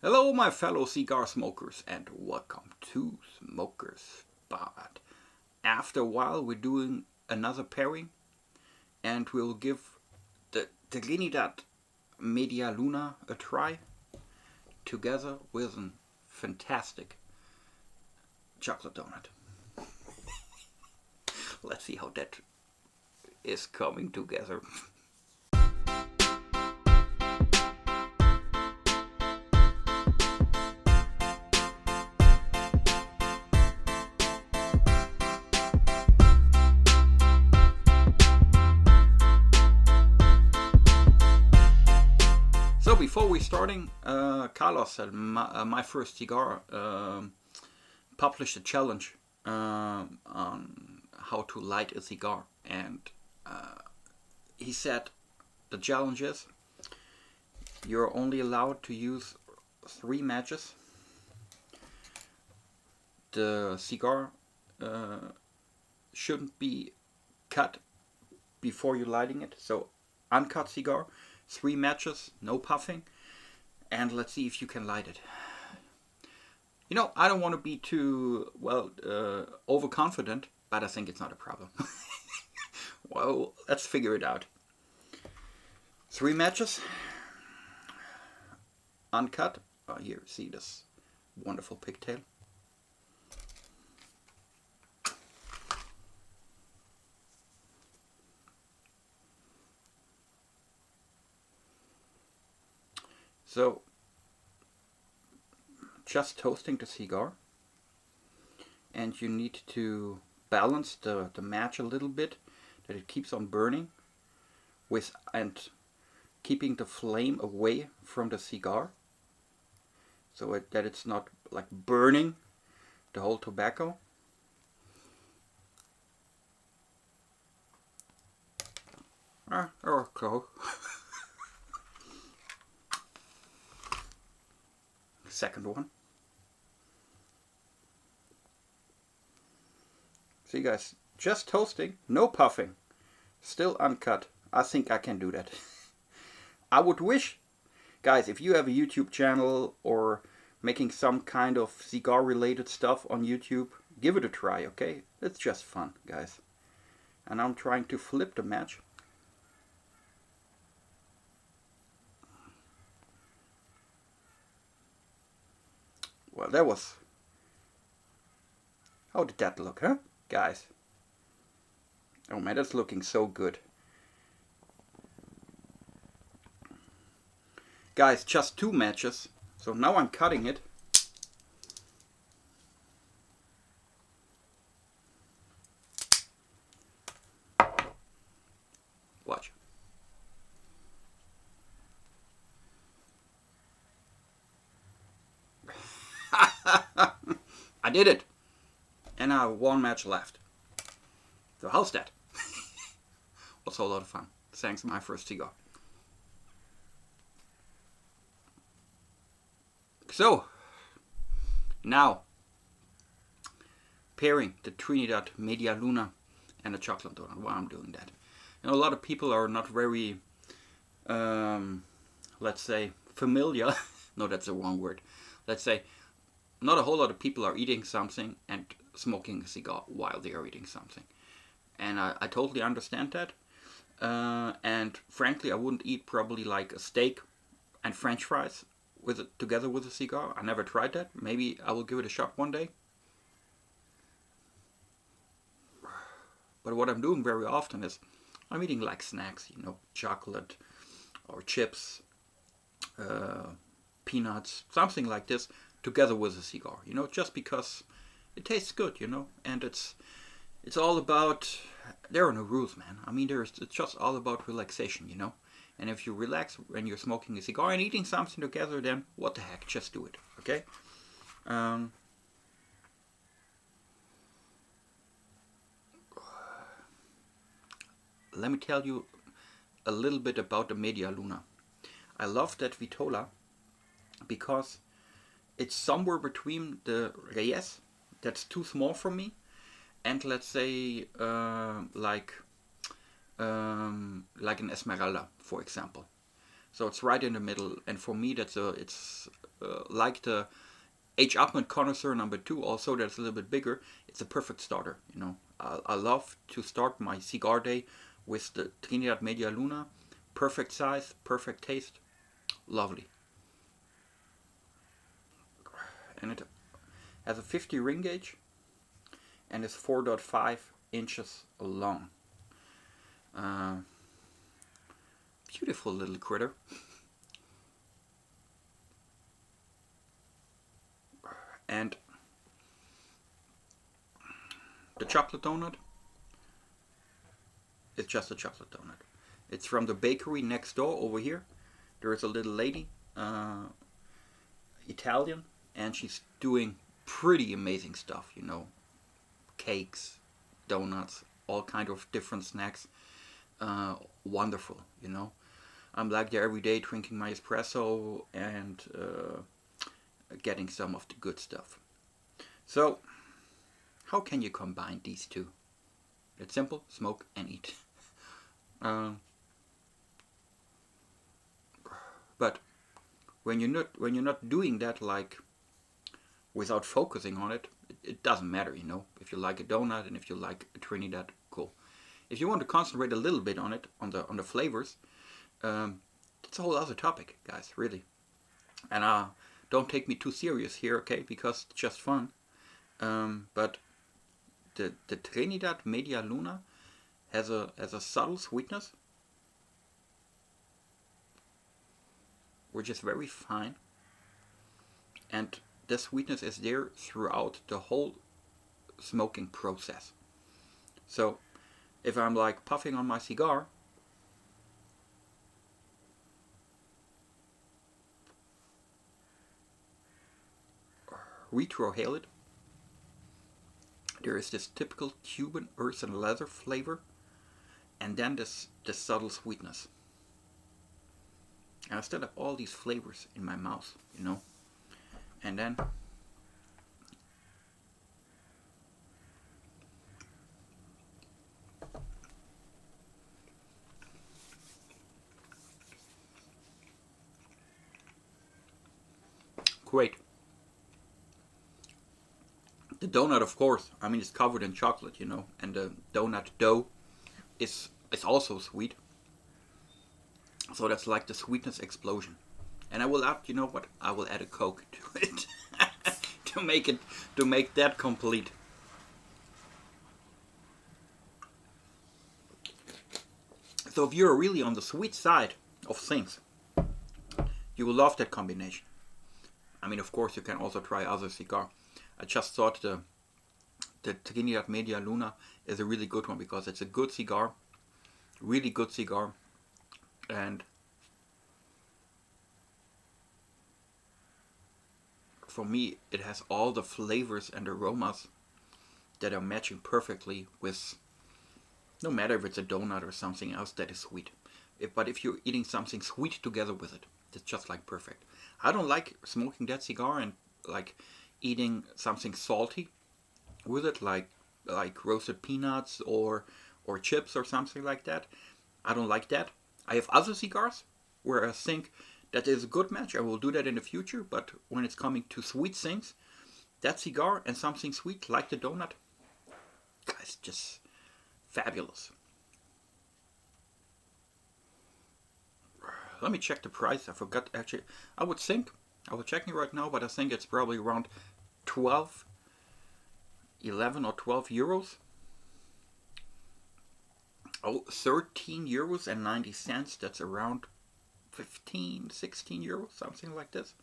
Hello, my fellow cigar smokers, and welcome to Smokers Spot. After a while, we're doing another pairing, and we'll give the Trinidad Media Luna a try, together with a fantastic chocolate donut. Let's see how that is coming together. So before we starting, Carlos at my first cigar published a challenge on how to light a cigar, and he said the challenge is you're only allowed to use 3 matches. The cigar shouldn't be cut before you're lighting it, so uncut cigar, 3 matches, no puffing, and let's see if you can light it. You know, I don't want to be too, overconfident, but I think it's not a problem. Well, let's figure it out. 3 matches, uncut. Oh, here, see this wonderful pigtail. So, just toasting the cigar, and you need to balance the match a little bit, that it keeps on burning, and keeping the flame away from the cigar, so that it's not like burning the whole tobacco. Or close. Second one. See guys, just toasting, no puffing, still uncut. I think I can do that. I would wish, guys, if you have a YouTube channel or making some kind of cigar related stuff on YouTube, give it a try, okay? It's just fun, guys. And I'm trying to flip the match. Well, that was... How did that look, huh, guys? Oh man, that's looking so good. Guys, just 2 matches. So now I'm cutting it. Watch. I did it! And I have 1 match left. So how's that? Also a lot of fun. Thanks to my first cigar. So, now, pairing the Trinidad Media Luna and the chocolate donut. Why I'm doing that. You know, a lot of people are not very, let's say, familiar. No, that's the wrong word. Let's say, not a whole lot of people are eating something and smoking a cigar while they are eating something. And I totally understand that. And frankly, I wouldn't eat probably like a steak and French fries with it together with a cigar. I never tried that. Maybe I will give it a shot one day. But what I'm doing very often is I'm eating like snacks, you know, chocolate or chips, peanuts, something like this, together with a cigar, you know, just because it tastes good, you know, and it's all about, there are no rules, man. I mean, it's just all about relaxation, you know. And if you relax when you're smoking a cigar and eating something together, then what the heck, just do it, okay? Let me tell you a little bit about the Media Luna. I love that Vitola because it's somewhere between the Reyes, that's too small for me, and let's say like an Esmeralda, for example. So it's right in the middle, and for me it's like the H. Upman Connoisseur number 2, also that's a little bit bigger, it's a perfect starter. You know, I love to start my cigar day with the Trinidad Media Luna. Perfect size, perfect taste, lovely. And it has a 50 ring gauge and is 4.5 inches long. Beautiful little critter. And the chocolate donut is just a chocolate donut. It's from the bakery next door over here. There is a little lady, Italian, and she's doing pretty amazing stuff, you know. Cakes, donuts, all kind of different snacks. Wonderful, you know. I'm like there every day drinking my espresso and getting some of the good stuff. So, how can you combine these two? It's simple: smoke and eat. But when you're not doing that, like, without focusing on it, it doesn't matter, you know. If you like a donut and if you like a Trinidad, cool. If you want to concentrate a little bit on it, on the flavors, that's a whole other topic, guys, really. And don't take me too serious here, okay? Because it's just fun. But the Trinidad Media Luna has a subtle sweetness, which is very fine, and the sweetness is there throughout the whole smoking process. So if I'm like puffing on my cigar, retrohale it, there is this typical Cuban earth and leather flavor, and then this subtle sweetness. And I still have all these flavors in my mouth, you know. And then great. The donut, of course, I mean, it's covered in chocolate, you know, and the donut dough is also sweet. So that's like the sweetness explosion. And I will add, you know what? I will add a Coke to it to make that complete. So if you're really on the sweet side of things, you will love that combination. I mean, of course, you can also try other cigar. I just thought the Trinidad Media Luna is a really good one because it's a good cigar, really good cigar, and for me, it has all the flavors and aromas that are matching perfectly with, no matter if it's a donut or something else that is sweet. But if you're eating something sweet together with it, it's just like perfect. I don't like smoking that cigar and like eating something salty with it, like roasted peanuts or chips or something like that. I don't like that. I have other cigars where I think that is a good match. I will do that in the future, but when it's coming to sweet things, that cigar and something sweet like the donut, guys, just fabulous. Let me check the price. I forgot actually. I was checking right now, but I think it's probably around 11 or 12 euros. Oh, 13 euros and 90 cents. That's around 15, 16 euros, something like this.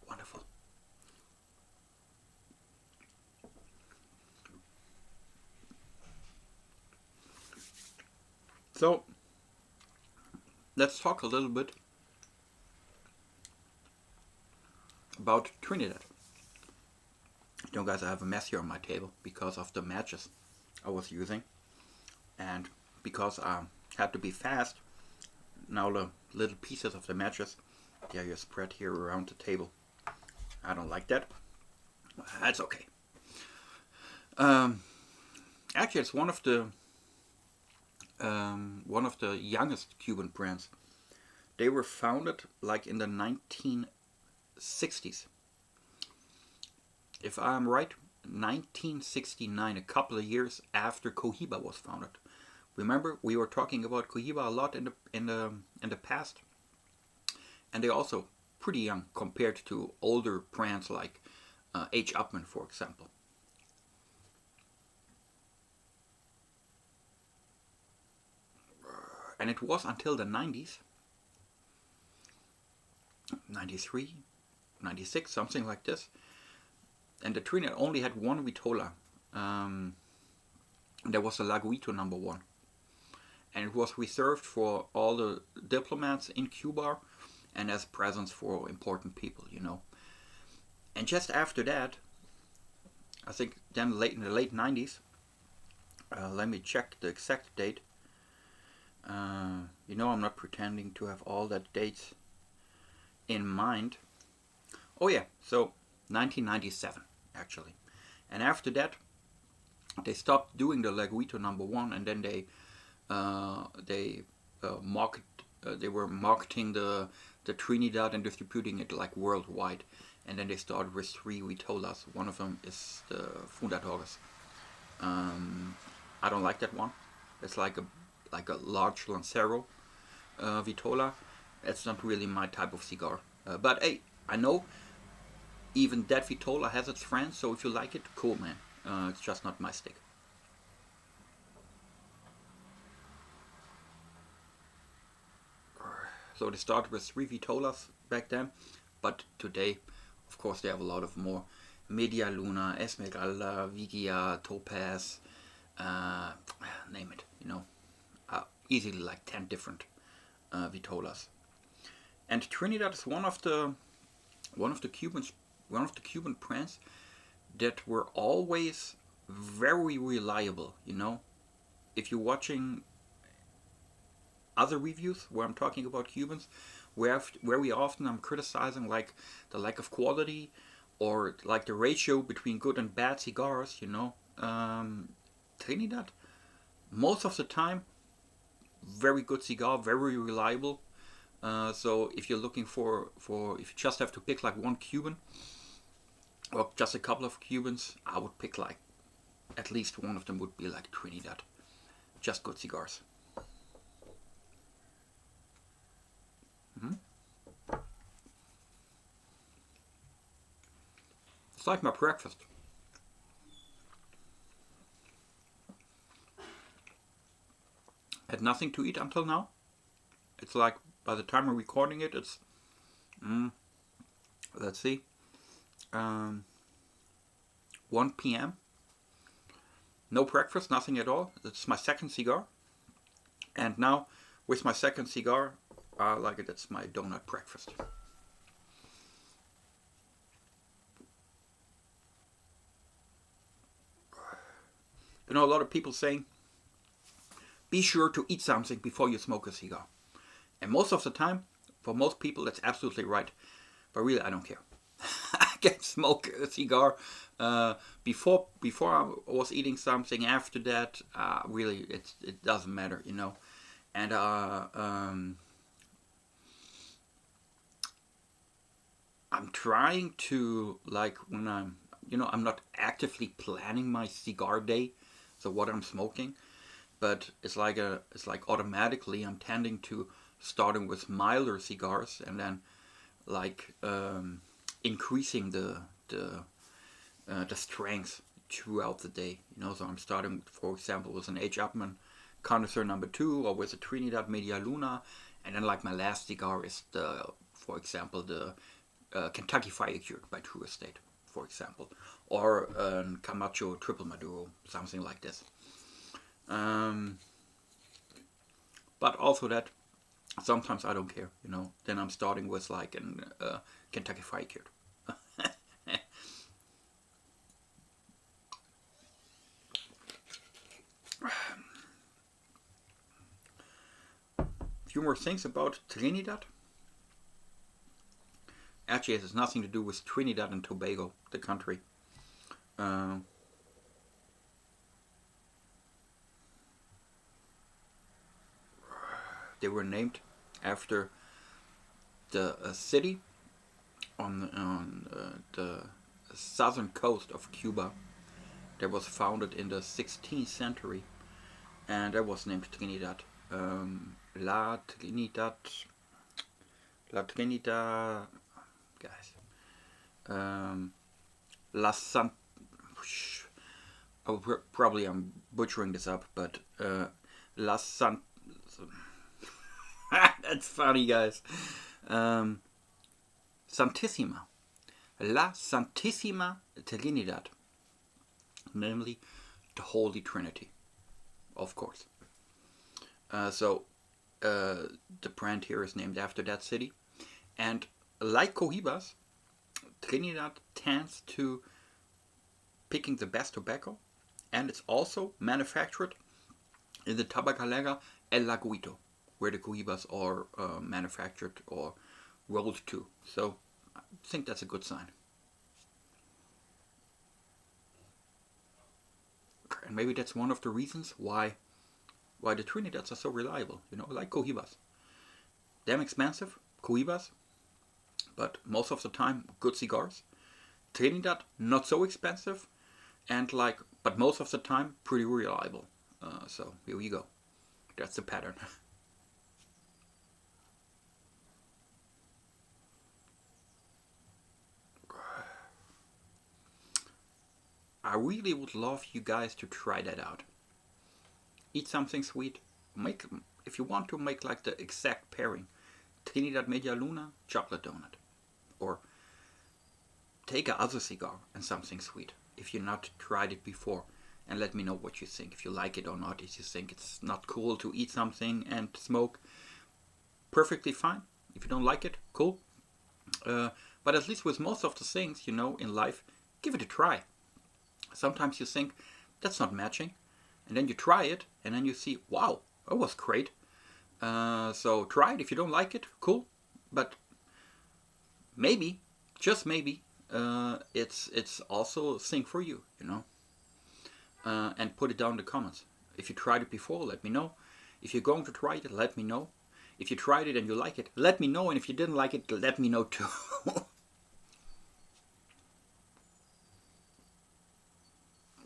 Wonderful. So, let's talk a little bit about Trinidad. You know, guys, I have a mess here on my table because of the matches I was using, and because I had to be fast. Now the little pieces of the matches, they are spread here around the table. I don't like that. That's okay. Actually, it's one of the one of the youngest Cuban brands. They were founded like in the 1960s. If I'm right, 1969, a couple of years after Cohiba was founded. Remember, we were talking about Cohiba a lot in the past, and they're also pretty young compared to older brands like H. Upmann, for example. And it was until the 90s, 93, 96, something like this. And the Trinidad only had one Vitola. There was the Laguito #1. And it was reserved for all the diplomats in Cuba and as presents for important people, you know. And just after that, I think then in the late 90s, let me check the exact date. You know, I'm not pretending to have all that dates in mind. Oh yeah, so 1997 actually. And after that, they stopped doing the Laguito #1, and then they were marketing the Trinidad and distributing it like worldwide. And then they started with 3 Vitolas. One of them is the Fundadores. I don't like that one. It's like a large Lancero Vitola. It's not really my type of cigar. But hey, I know even that Vitola has its friends, so if you like it, cool, man. It's just not my stick. So they started with 3 Vitolas back then, but today, of course, they have a lot of more. Media Luna, Esmeralda, Vigia, Topaz, name it, you know. Easily like 10 different Vitolas. And Trinidad is one of the Cuban brands that were always very reliable, you know. If you're watching other reviews where I'm talking about Cubans, very often I'm criticizing like the lack of quality or like the ratio between good and bad cigars, you know. Trinidad, most of the time, very good cigar, very reliable. So if you're looking for if you just have to pick like one Cuban or just a couple of Cubans, I would pick like at least one of them would be like Trinidad. Just good cigars. It's like my breakfast. Had nothing to eat until now. It's like by the time we're recording it, it's let's see, 1 p.m. No breakfast, nothing at all. It's my second cigar, and now with my second cigar, like it's my donut breakfast. You know, a lot of people saying, be sure to eat something before you smoke a cigar. And most of the time, for most people, that's absolutely right. But really, I don't care. I can smoke a cigar before I was eating something. After that, really, it doesn't matter, you know. And I'm trying to, like, when I'm not actively planning my cigar day, so what I'm smoking, but it's like automatically I'm tending to starting with milder cigars and then like increasing the strength throughout the day. You know, so I'm starting, for example, with an H. Upmann Connoisseur #2 or with a Trinidad Media Luna, and then like my last cigar is for example, the Kentucky Fire Cured by True Estate, for example, or Camacho Triple Maduro, something like this. But also that sometimes I don't care, you know. Then I'm starting with like an Kentucky Fire Cured. Few more things about Trinidad. Actually, it has nothing to do with Trinidad and Tobago, the country. They were named after the city on the southern coast of Cuba that was founded in the 16th century, and that was named Trinidad. La Trinidad, guys. La San. Probably I'm butchering this up, but La San. That's funny, guys. Santissima. La Santissima Trinidad. Namely, the Holy Trinity. Of course. The brand here is named after that city. And like Cohibas, Trinidad tends to picking the best tobacco. And it's also manufactured in the Tabacalera El Laguito, where the Cohibas are manufactured or rolled to. So I think that's a good sign. And maybe that's one of the reasons why the Trinidads are so reliable, like Cohibas. Damn expensive, Cohibas, but most of the time good cigars. Trinidad, not so expensive, and but most of the time pretty reliable. So here you go. That's the pattern. I really would love you guys to try that out. Eat something sweet. If you want to make like the exact pairing, Trinidad Media Luna, chocolate donut. Or take a other cigar and something sweet if you've not tried it before, and let me know what you think, if you like it or not. If you think it's not cool to eat something and smoke, perfectly fine. If you don't like it, cool. But at least with most of the things, in life, give it a try. Sometimes you think, that's not matching, and then you try it, and then you see, wow, that was great. So try it. If you don't like it, cool. But maybe, just maybe, it's also a thing for you, and put it down in the comments. If you tried it before, let me know. If you're going to try it, let me know. If you tried it and you like it, let me know. And if you didn't like it, let me know too.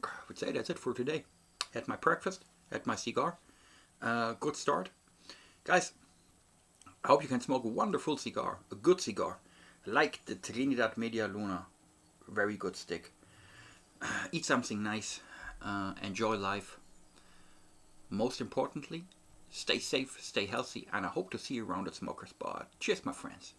I would say that's it for today. Had my breakfast, had my cigar. Good start. Guys, I hope you can smoke a wonderful cigar, a good cigar, like the Trinidad Media Luna. Very good stick. Eat something nice. Enjoy life. Most importantly, stay safe, stay healthy, and I hope to see you around at Smoker's Bar. Cheers, my friends.